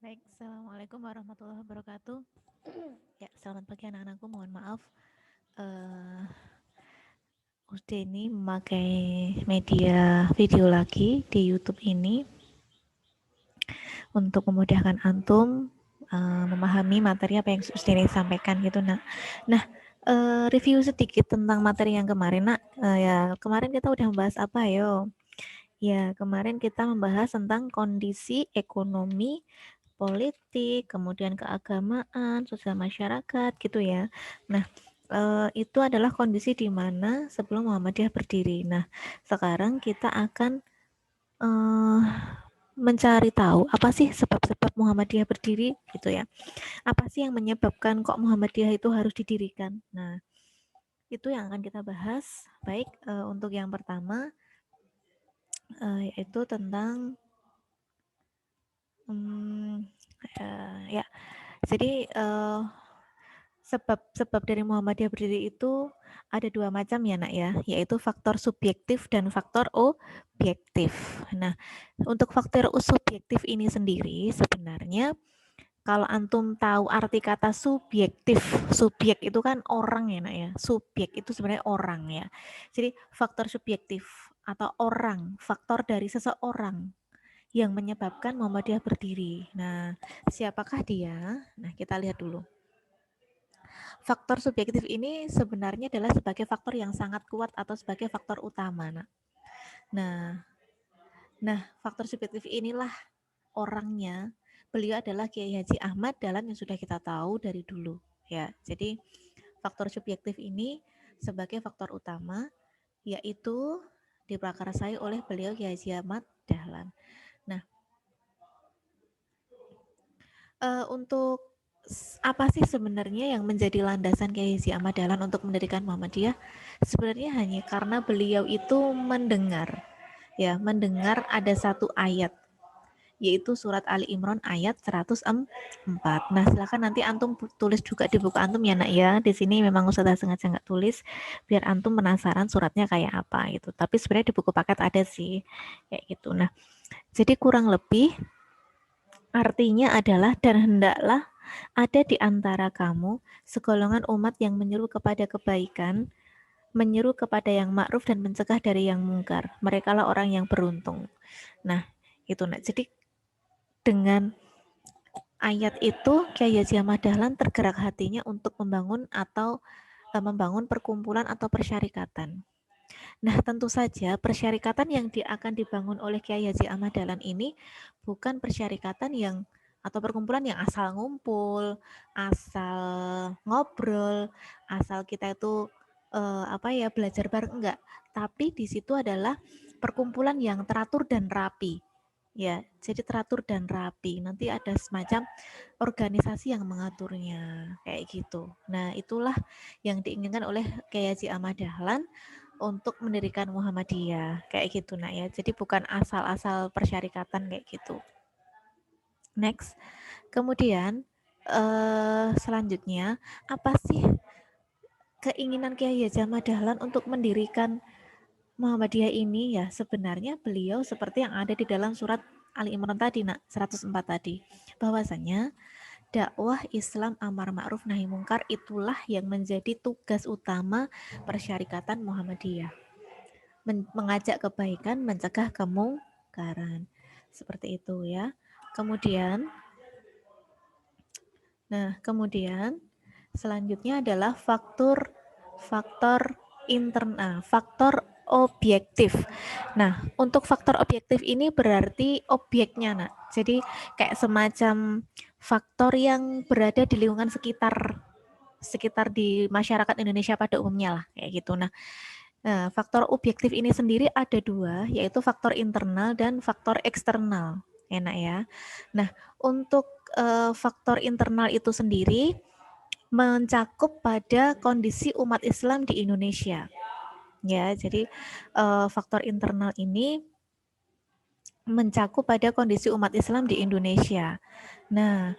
Baik, Assalamualaikum warahmatullahi wabarakatuh. Ya, selamat pagi anak-anakku. Mohon maaf, uh, Udeni memakai media video lagi di YouTube ini untuk memudahkan antum memahami materi apa yang Udeni sampaikan gitu, nak. Nah, review sedikit tentang materi yang kemarin, nak. Ya, kemarin kita udah membahas apa, yo? Ya, kemarin kita membahas tentang kondisi ekonomi politik, kemudian keagamaan, sosial masyarakat gitu ya. Nah, itu adalah kondisi di mana sebelum Muhammadiyah berdiri. Nah, sekarang kita akan mencari tahu apa sih sebab-sebab Muhammadiyah berdiri gitu ya. Apa sih yang menyebabkan kok Muhammadiyah itu harus didirikan? Nah, itu yang akan kita bahas. Baik, untuk yang pertama yaitu tentang ya. Jadi sebab dari Muhammadiyah berdiri itu ada dua macam ya nak ya, yaitu faktor subjektif dan faktor objektif. Nah, untuk faktor subjektif ini sendiri sebenarnya kalau antum tahu arti kata subjektif, subjek itu kan orang ya nak ya, subjek itu sebenarnya orang ya. Jadi faktor subjektif atau orang, faktor dari seseorang yang menyebabkan Muhammadiyah berdiri. Nah, siapakah dia? Nah, kita lihat dulu. Faktor subjektif ini sebenarnya adalah sebagai faktor yang sangat kuat atau sebagai faktor utama. Nah, faktor subjektif inilah orangnya. Beliau adalah Kiai Haji Ahmad Dahlan yang sudah kita tahu dari dulu. Ya, jadi faktor subjektif ini sebagai faktor utama yaitu diprakarsai oleh beliau Kiai Haji Ahmad Dahlan. Nah, untuk apa sih sebenarnya yang menjadi landasan Kiai Haji Ahmad Dahlan untuk mendirikan Muhammadiyah? Sebenarnya hanya karena beliau itu mendengar ada satu ayat yaitu surat Ali Imran ayat 104. Nah, silakan nanti antum tulis juga di buku antum ya nak ya. Di sini memang Ustazah sengaja nggak tulis biar antum penasaran suratnya kayak apa gitu. Tapi sebenarnya di buku paket ada sih kayak gitu. Nah, jadi kurang lebih artinya adalah dan hendaklah ada di antara kamu segolongan umat yang menyeru kepada kebaikan, menyeru kepada yang ma'ruf dan mencegah dari yang mungkar. Merekalah orang yang beruntung. Nah, itu nak. Jadi dengan ayat itu Kiai Haji Ahmad Dahlan tergerak hatinya untuk membangun atau membangun perkumpulan atau persyarikatan. Nah, tentu saja persyarikatan yang akan dibangun oleh Kiai Haji Ahmad Dahlan ini bukan persyarikatan yang atau perkumpulan yang asal ngumpul, asal ngobrol, asal kita itu belajar bareng enggak. Tapi di situ adalah perkumpulan yang teratur dan rapi. Ya, jadi teratur dan rapi. Nanti ada semacam organisasi yang mengaturnya, kayak gitu. Nah, itulah yang diinginkan oleh Kiai Haji Ahmad Dahlan untuk mendirikan Muhammadiyah kayak gitu nak ya. Jadi bukan asal-asal persyarikatan kayak gitu. Next. Kemudian selanjutnya apa sih keinginan Kiai Haji Ahmad Dahlan untuk mendirikan Muhammadiyah ini ya? Sebenarnya beliau seperti yang ada di dalam surat Ali Imran tadi nak 104 tadi, bahwasanya dakwah Islam amar ma'ruf nahi mungkar itulah yang menjadi tugas utama persyarikatan Muhammadiyah. Mengajak kebaikan, mencegah kemungkaran. Seperti itu ya. Kemudian selanjutnya adalah faktor internal, faktor objektif. Nah, untuk faktor objektif ini berarti objeknya, nak. Jadi kayak semacam faktor yang berada di lingkungan sekitar di masyarakat Indonesia pada umumnya lah, kayak gitu. Nah, faktor objektif ini sendiri ada dua, yaitu faktor internal dan faktor eksternal. Enak ya. Nah, untuk faktor internal itu sendiri mencakup pada kondisi umat Islam di Indonesia. Ya, jadi faktor internal ini mencakup pada kondisi umat Islam di Indonesia. Nah,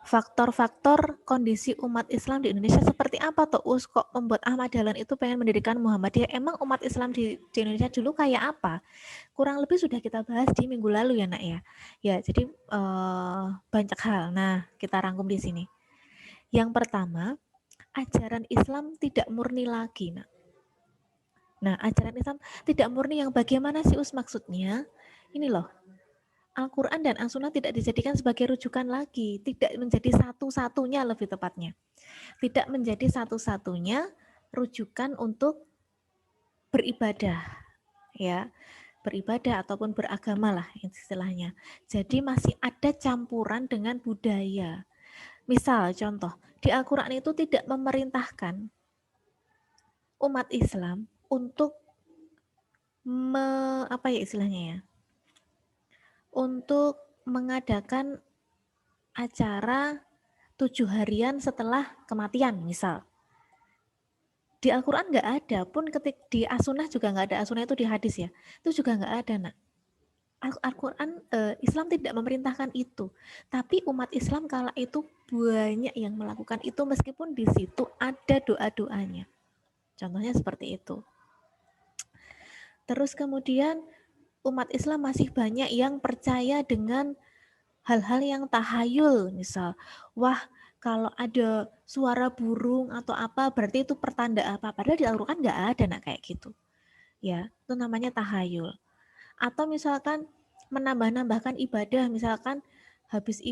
faktor-faktor kondisi umat Islam di Indonesia seperti apa tuh kok membuat Ahmad Dahlan itu pengen mendirikan Muhammadiyah? Emang umat Islam di Indonesia dulu kayak apa? Kurang lebih sudah kita bahas di minggu lalu ya nak ya. Ya jadi banyak hal. Nah kita rangkum di sini. Yang pertama, ajaran Islam tidak murni lagi nak. Nah ajaran Islam tidak murni yang bagaimana sih maksudnya? Ini loh. Al-Quran dan As-Sunnah tidak dijadikan sebagai rujukan lagi, tidak menjadi satu-satunya lebih tepatnya. Tidak menjadi satu-satunya rujukan untuk beribadah, ya, beribadah ataupun beragama lah istilahnya. Jadi masih ada campuran dengan budaya. Misal contoh, di Al-Quran itu tidak memerintahkan umat Islam untuk apa ya istilahnya ya, untuk mengadakan acara 7 harian setelah kematian misal. Di Al-Quran nggak ada pun, di As-Sunnah juga nggak ada. As-Sunnah itu di hadis ya, itu juga nggak ada nak. Al-Quran Islam tidak memerintahkan itu, tapi umat Islam kala itu banyak yang melakukan itu meskipun di situ ada doa-doanya. Contohnya seperti itu. Terus kemudian umat Islam masih banyak yang percaya dengan hal-hal yang tahayul, misal, wah kalau ada suara burung atau apa berarti itu pertanda apa, padahal di Al-Quran nggak ada nak kayak gitu. Ya, itu namanya tahayul. Atau misalkan menambah-nambahkan ibadah, misalkan habis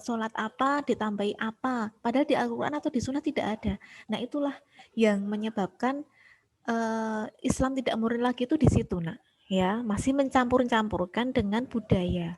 sholat apa ditambahi apa, padahal di Al-Quran atau di Sunnah tidak ada. Nah itulah yang menyebabkan Islam tidak murni lagi itu di situ nak, ya masih mencampur-campurkan dengan budaya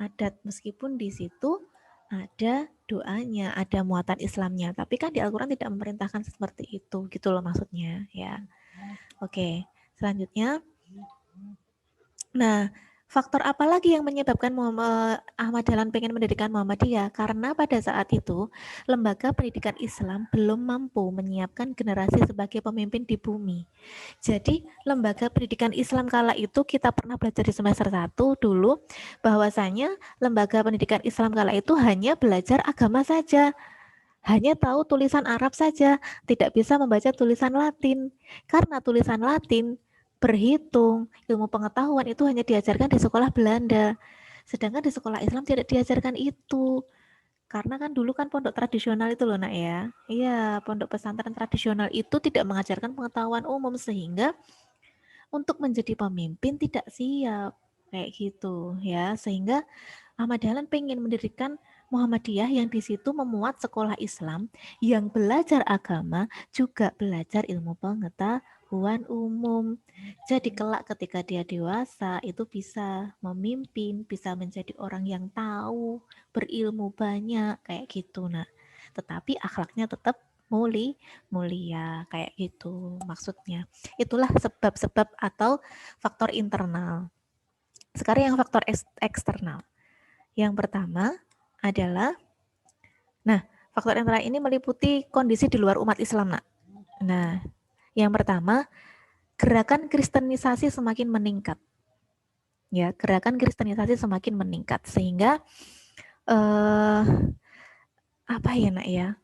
adat, meskipun di situ ada doanya, ada muatan Islamnya, tapi kan di Al-Quran tidak memerintahkan seperti itu, gitu loh maksudnya ya. Oke, selanjutnya, nah faktor apa lagi yang menyebabkan Ahmad Dahlan pengen mendirikan Muhammadiyah? Karena pada saat itu lembaga pendidikan Islam belum mampu menyiapkan generasi sebagai pemimpin di bumi. Jadi lembaga pendidikan Islam kala itu kita pernah belajar di semester 1 dulu, bahwasanya lembaga pendidikan Islam kala itu hanya belajar agama saja. Hanya tahu tulisan Arab saja, tidak bisa membaca tulisan Latin. Karena tulisan Latin, berhitung, ilmu pengetahuan itu hanya diajarkan di sekolah Belanda. Sedangkan di sekolah Islam tidak diajarkan itu. Karena kan dulu kan pondok tradisional itu loh nak ya. Iya, pondok pesantren tradisional itu tidak mengajarkan pengetahuan umum sehingga untuk menjadi pemimpin tidak siap. Kayak gitu ya. Sehingga Ahmad Dahlan pengen mendirikan Muhammadiyah yang di situ memuat sekolah Islam yang belajar agama juga belajar ilmu pengetahuan umum. Jadi kelak ketika dia dewasa itu bisa memimpin, bisa menjadi orang yang tahu, berilmu banyak kayak gitu nah. Tetapi akhlaknya tetap mulia kayak gitu maksudnya. Itulah sebab-sebab atau faktor internal. Sekarang yang faktor eksternal. Yang pertama adalah, nah faktor internal ini meliputi kondisi di luar umat Islam nak. Nah yang pertama, gerakan kristenisasi semakin meningkat. Ya, gerakan kristenisasi semakin meningkat sehingga apa ya nak ya?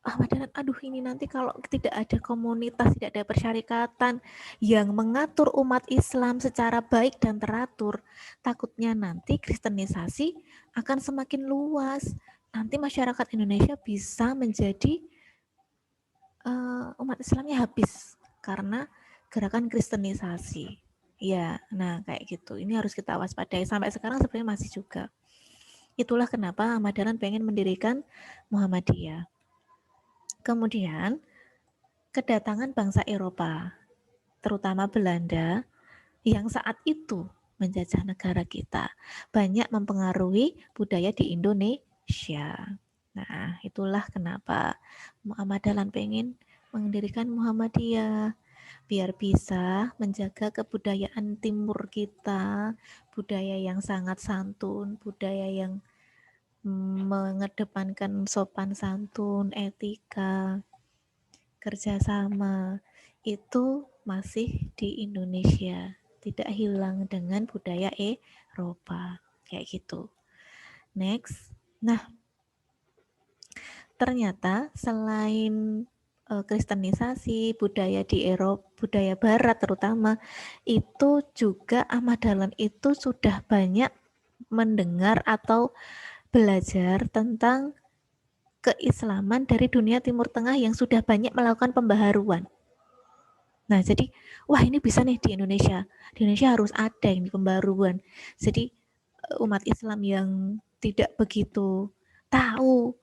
Ahmad Dahlan, aduh ini nanti kalau tidak ada komunitas, tidak ada persyarikatan yang mengatur umat Islam secara baik dan teratur, takutnya nanti kristenisasi akan semakin luas. Nanti masyarakat Indonesia bisa menjadi umat Islamnya habis karena gerakan kristenisasi. Ya, nah kayak gitu. Ini harus kita waspadai. Sampai sekarang sebenarnya masih juga. Itulah kenapa Ahmad Dahlan pengen mendirikan Muhammadiyah. Kemudian kedatangan bangsa Eropa, terutama Belanda, yang saat itu menjajah negara kita, banyak mempengaruhi budaya di Indonesia. Nah, itulah kenapa Ahmad Dahlan pengen mendirikan Muhammadiyah, biar bisa menjaga kebudayaan timur kita, budaya yang sangat santun, budaya yang mengedepankan sopan santun, etika, kerjasama, itu masih di Indonesia, tidak hilang dengan budaya Eropa, kayak gitu. Next, nah ternyata selain kristenisasi, budaya di Eropa, budaya Barat terutama, itu juga Ahmad Dahlan itu sudah banyak mendengar atau belajar tentang keislaman dari dunia Timur Tengah yang sudah banyak melakukan pembaharuan. Nah, jadi wah ini bisa nih di Indonesia. Di Indonesia harus ada ini pembaruan. Jadi umat Islam yang tidak begitu tahu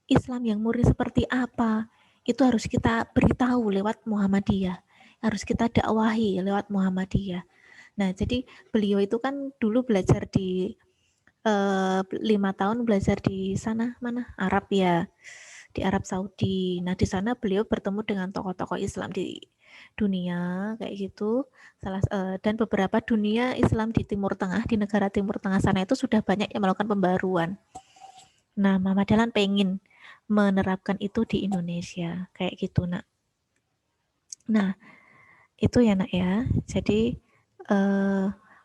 Islam yang murni seperti apa, itu harus kita beritahu lewat Muhammadiyah. Harus kita dakwahi lewat Muhammadiyah. Nah, jadi beliau itu kan dulu belajar di 5 tahun belajar di sana mana Arab ya, di Arab Saudi. Nah di sana beliau bertemu dengan tokoh-tokoh Islam di dunia kayak gitu. Dan beberapa dunia Islam di Timur Tengah, di negara Timur Tengah sana itu sudah banyak yang melakukan pembaruan. Nah Mama Dahlan pengen menerapkan itu di Indonesia kayak gitu nak. Nah itu ya nak ya. Jadi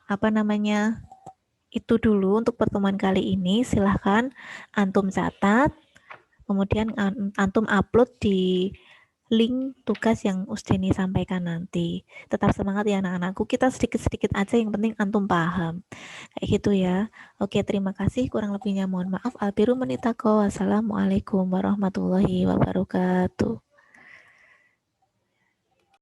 apa namanya? Itu dulu untuk pertemuan kali ini. Silahkan antum catat, kemudian antum upload di link tugas yang Usteni sampaikan nanti. Tetap semangat ya anak-anakku, kita sedikit-sedikit aja yang penting antum paham. Kayak gitu ya. Oke, terima kasih. Kurang lebihnya mohon maaf. Albiru menitako. Wassalamualaikum warahmatullahi wabarakatuh.